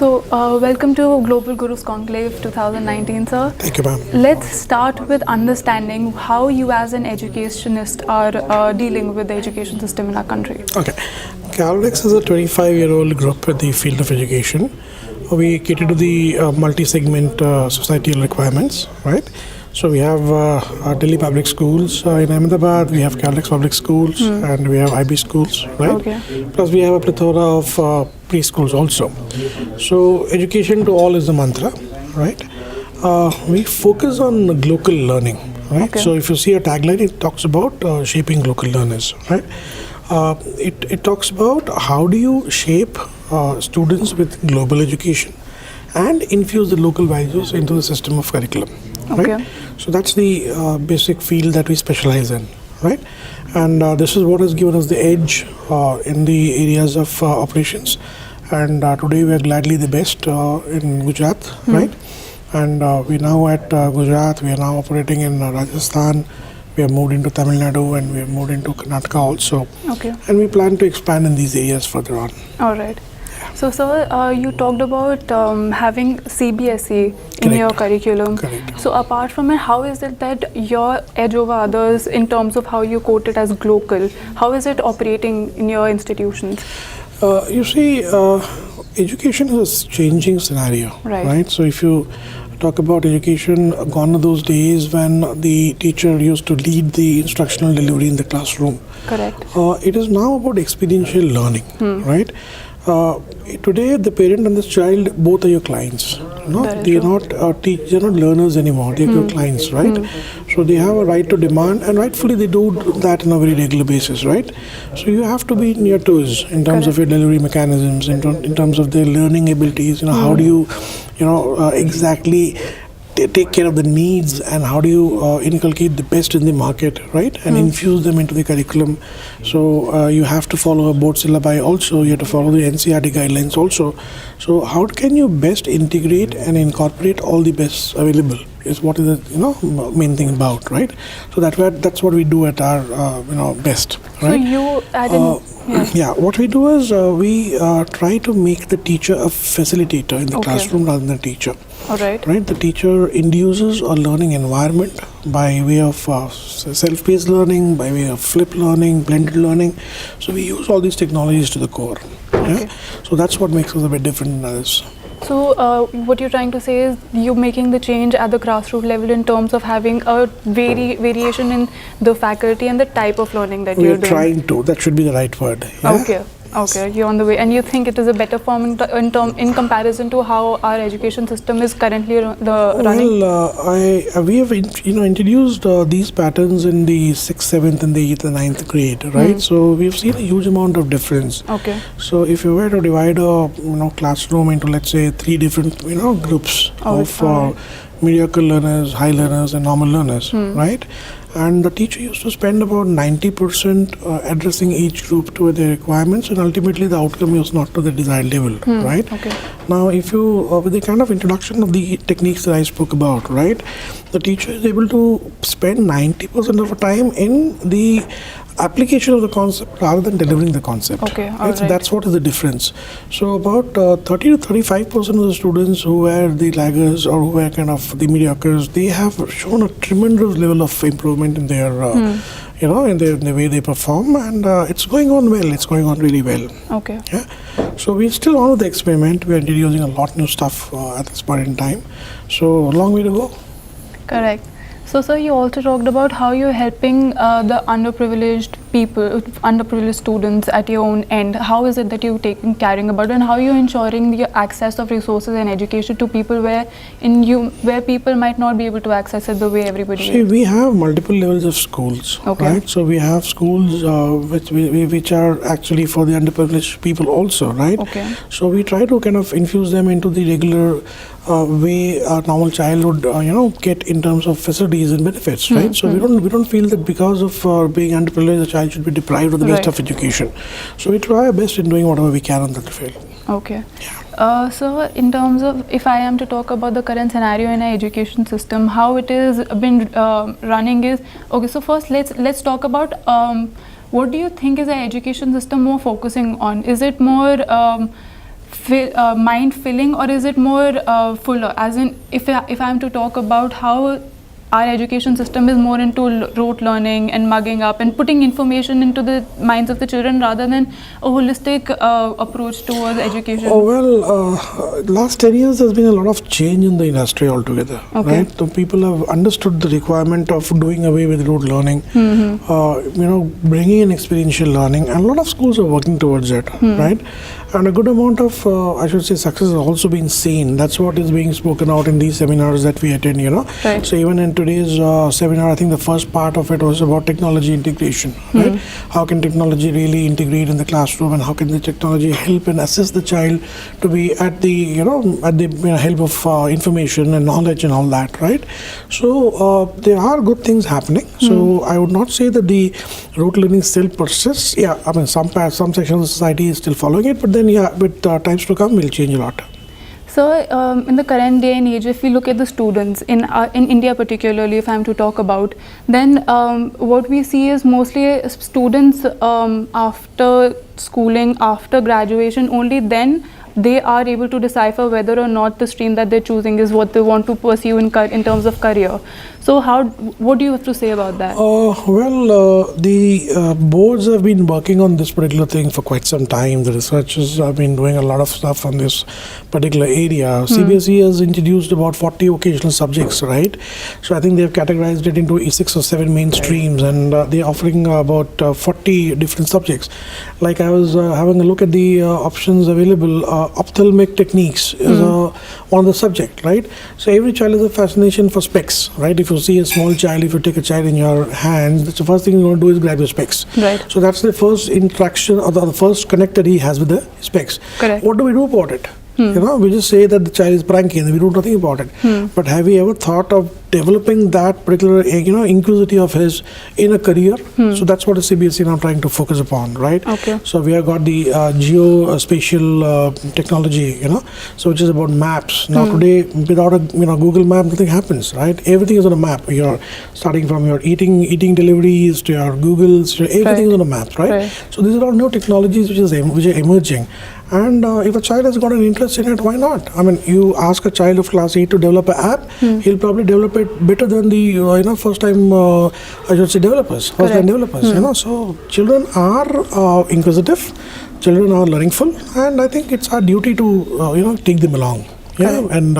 Welcome to Global Gurus Conclave 2019, sir. Thank you, ma'am. Let's start with understanding how you as an educationist are dealing with the education system in our country. Okay. Kalorex is a 25-year-old group in the field of education. We cater to the multi-segment societal requirements, right? So we have Delhi public schools in Ahmedabad, we have Kalorex public schools, and we have IB schools, right? Okay. Plus we have a plethora of preschools also. So education to all is the mantra, right? We focus on local learning, right? Okay. So if you see a tagline, it talks about shaping local learners, right? It talks about how do you shape students with global education and infuse the local values into the system of curriculum. Okay. Right? So that's the basic field that we specialize in, right? And this is what has given us the edge in the areas of operations. And today we are gladly the best in Gujarat, right? And we're now at Gujarat, we are now operating in Rajasthan, we have moved into Tamil Nadu, and we have moved into Karnataka also. Okay. And we plan to expand in these areas further on. All right. So, sir, you talked about having CBSE in your curriculum. Correct. So, apart from it, how is it that your edge over others in terms of how you quote it as global? How is it operating in your institutions? You see, education is a changing scenario, right? So if you talk about education, gone are those days when the teacher used to lead the instructional delivery in the classroom. Correct. It is now about experiential learning, right? Today, the parent and the child both are your clients. They are not they're not learners anymore. They are your clients, right? So they have a right to demand, and rightfully they do that on a very regular basis, right? So you have to be in your toes in terms of your delivery mechanisms, in terms of their learning abilities. How do you, exactly take care of the needs, and how do you inculcate the best in the market, right? And infuse them into the curriculum. So you have to follow a board syllabi also, you have to follow the NCERT guidelines also. So how can you best integrate and incorporate all the best available is what is the main thing about, right? So that's what we do at our best, right? So you add in Yeah, what we do is we try to make the teacher a facilitator in the classroom rather than a teacher. All right. Right, the teacher induces a learning environment by way of self-paced learning, by way of flipped learning, blended learning. So we use all these technologies to the core. Okay. Yeah? So that's what makes us a bit different than others. So what you're trying to say is you're making the change at the grassroots level in terms of having a variation in the faculty and the type of learning that you're doing. We're trying to. That should be the right word. Yeah? Okay, you're on the way, and you think it is a better form in comparison to how our education system is currently running? Well, we have introduced these patterns in the 6th, 7th, and the 8th and 9th grade, right? So we've seen a huge amount of difference. Okay. So if you were to divide a classroom into, let's say, 3 different groups of mediocre learners, high learners, and normal learners, right? And the teacher used to spend about 90% addressing each group to their requirements, and ultimately the outcome was not to the desired level, right? Okay. Now, if you, with the kind of introduction of the techniques that I spoke about, right, the teacher is able to spend 90% of the time in the application of the concept rather than delivering the concept. Okay, all right? So that's what is the difference. So about 30 to 35% of the students who were the laggers or who were kind of the mediocres, they have shown a tremendous level of improvement in their, in the way they perform, and it's going on well. It's going on really well. Okay. Yeah. So we're still on with the experiment. We are introducing a lot new stuff at this point in time. So a long way to go. Correct. So, sir, you also talked about how you're helping the underprivileged people, underprivileged students at your own end. How is it that you're caring about it, and how you're ensuring the access of resources and education to people where people might not be able to access it the way everybody See, is? we have multiple levels of schools, right? So we have schools which are actually for the underprivileged people also, right? Okay. So we try to kind of infuse them into the regular way a normal child would, get in terms of facilities and benefits, right? So we don't feel that because of being underprivileged, the child should be deprived of the best of education. So we try our best in doing whatever we can on that field. Okay. So in terms of, if I am to talk about the current scenario in our education system, how it is been running is, okay, so first let's talk about what do you think is our education system more focusing on? Is it more mind filling, or is it more fuller? As in, if I'm to talk about how our education system is more into rote learning and mugging up and putting information into the minds of the children rather than a holistic approach towards education. Oh, well, last 10 years there's been a lot of change in the industry altogether, Okay. right? So people have understood the requirement of doing away with rote learning, bringing in experiential learning, and a lot of schools are working towards it, right? And a good amount of, success has also been seen. That's what is being spoken out in these seminars that we attend, Right. So even in today's seminar, I think the first part of it was about technology integration, right? How can technology really integrate in the classroom, and how can the technology help and assist the child to be at the, help of information and knowledge and all that, right? So there are good things happening. So I would not say that the rote learning still persists. Yeah, I mean, some section of the society is still following it, but then, with times to come, will change a lot. So, in the current day and age, if we look at the students in India particularly, if I'm to talk about, then what we see is mostly students after schooling, after graduation, only then they are able to decipher whether or not the stream that they're choosing is what they want to pursue in terms of career. So what do you have to say about that? The boards have been working on this particular thing for quite some time. The researchers have been doing a lot of stuff on this particular area. CBSE has introduced about 40 vocational subjects, right? So I think they have categorized it into 6 or 7 main streams, and they're offering about 40 different subjects. Like I was having a look at the options available. Ophthalmic techniques is one of the subject, right? So every child has a fascination for specs, right? If you see a small child, if you take a child in your hand, the first thing you're going to do is grab your specs. Right. So that's the first interaction or the first connect that he has with the specs. Correct. What do we do about it? We just say that the child is pranky and we do nothing about it. But have we ever thought of developing that particular, inclusivity of his in a career? So that's what the CBSE now trying to focus upon, right? Okay. So we have got the geospatial technology, so which is about maps. Now today, without a Google map, nothing happens, right? Everything is on a map. You're starting from your eating deliveries to your Googles, to everything is on a map, right? So these are all new technologies which are emerging. And if a child has got an interest in it, why not? I mean, you ask a child of class 8 to develop an app, he'll probably develop it better than the first-time developers, first-time developers. So children are inquisitive, children are learningful, and I think it's our duty to take them along, and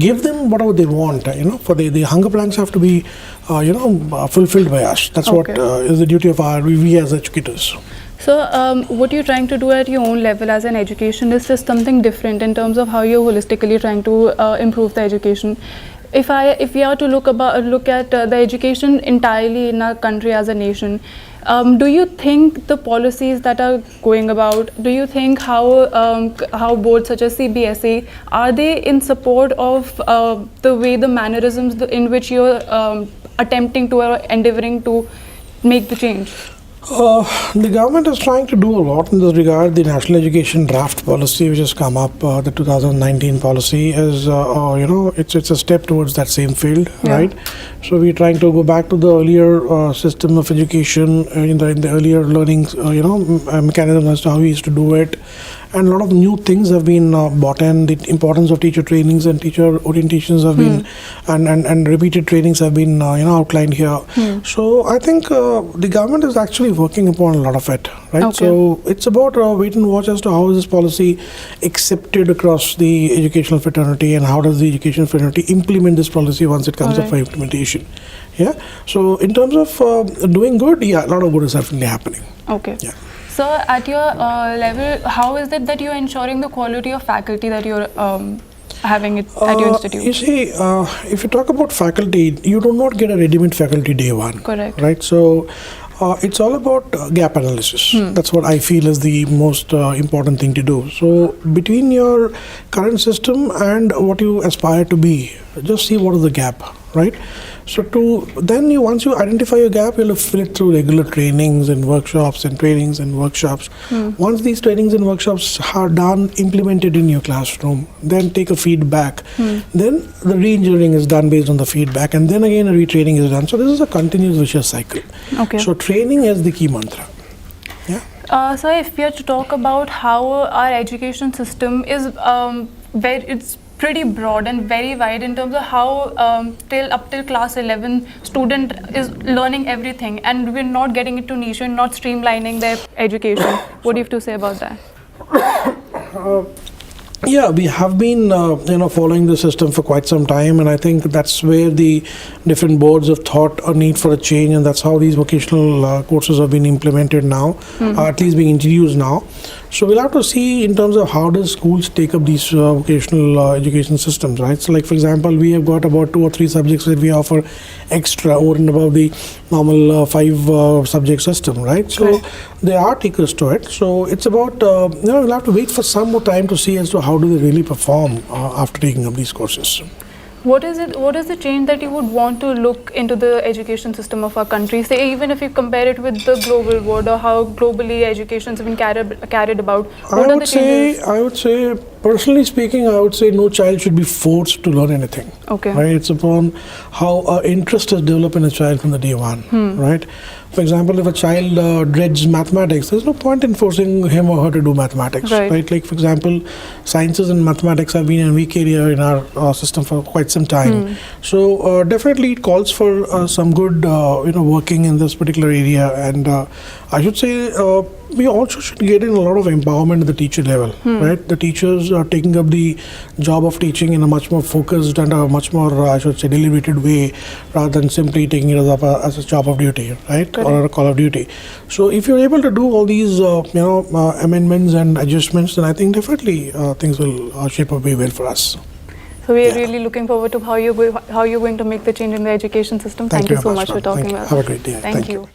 give them whatever they want. For the hunger planks have to be fulfilled by us. That's what is the duty of we as educators. So what you're trying to do at your own level as an educationist is something different in terms of how you're holistically trying to improve the education. If we are to look at the education entirely in our country as a nation, do you think the policies that are going about, do you think how boards such as CBSE, are they in support of the way, the mannerisms in which you're attempting to or endeavoring to make the change? The government is trying to do a lot in this regard. The National Education Draft Policy, which has come up, the 2019 policy, is it's a step towards that same field, right? So we're trying to go back to the earlier system of education in the earlier learning, mechanism as to how we used to do it. And a lot of new things have been brought in. The importance of teacher trainings and teacher orientations have been, and repeated trainings have been, outlined here. So I think the government is actually working upon a lot of it, right? Okay. So it's about wait and watch as to how is this policy accepted across the educational fraternity, and how does the educational fraternity implement this policy once it comes up for implementation. Yeah. So in terms of doing good, a lot of good is definitely happening. Okay. Yeah. So at your level, how is it that you're ensuring the quality of faculty that you're having it at your institute? You see, if you talk about faculty, you do not get a ready-made faculty day one. Correct. Right? So it's all about gap analysis. That's what I feel is the most important thing to do. So between your current system and what you aspire to be, just see what is the gap, right? So once you identify your gap, you'll fill it through regular trainings and workshops and trainings and workshops. Once these trainings and workshops are done, implemented in your classroom, then take a feedback. Then the re-engineering is done based on the feedback, and then again a retraining is done. So this is a continuous vicious cycle. Okay. So training is the key mantra. Yeah. So if we are to talk about how our education system is it's pretty broad and very wide in terms of how up till class 11 student is learning everything, and we're not getting into niche and not streamlining their education. What do you have to say about that? Yeah, we have been following the system for quite some time, and I think that's where the different boards have thought a need for a change, and that's how these vocational courses have been implemented now, or at least being introduced now. So we'll have to see in terms of how does schools take up these vocational education systems, right? So like for example, we have got about 2 or 3 subjects that we offer extra over and above the normal 5 subject system, right? So there are takers to it. So it's about, we'll have to wait for some more time to see as to how do they really perform after taking up these courses. What is the change that you would want to look into the education system of our country? Say, even if you compare it with the global world or how globally education has been carried about. What are the changes? I would say, personally speaking, I would say no child should be forced to learn anything. Okay. Right? It's upon how interest is developed in a child from the day one. Right? For example, if a child dreads mathematics, there's no point in forcing him or her to do mathematics. Right? Like for example, sciences and mathematics have been a weak area in our system for quite some time. So definitely it calls for some good working in this particular area, and I should say we also should get in a lot of empowerment at the teacher level. Right? The teachers are taking up the job of teaching in a much more focused and a much more I should say deliberated way, rather than simply taking it as a job of duty, right? Or a call of duty. So if you're able to do all these amendments and adjustments, then I think definitely things will shape up very well for us. So we are really looking forward to how you're going to make the change in the education system. Thank you so much for talking about it. Have a great day. Thank you.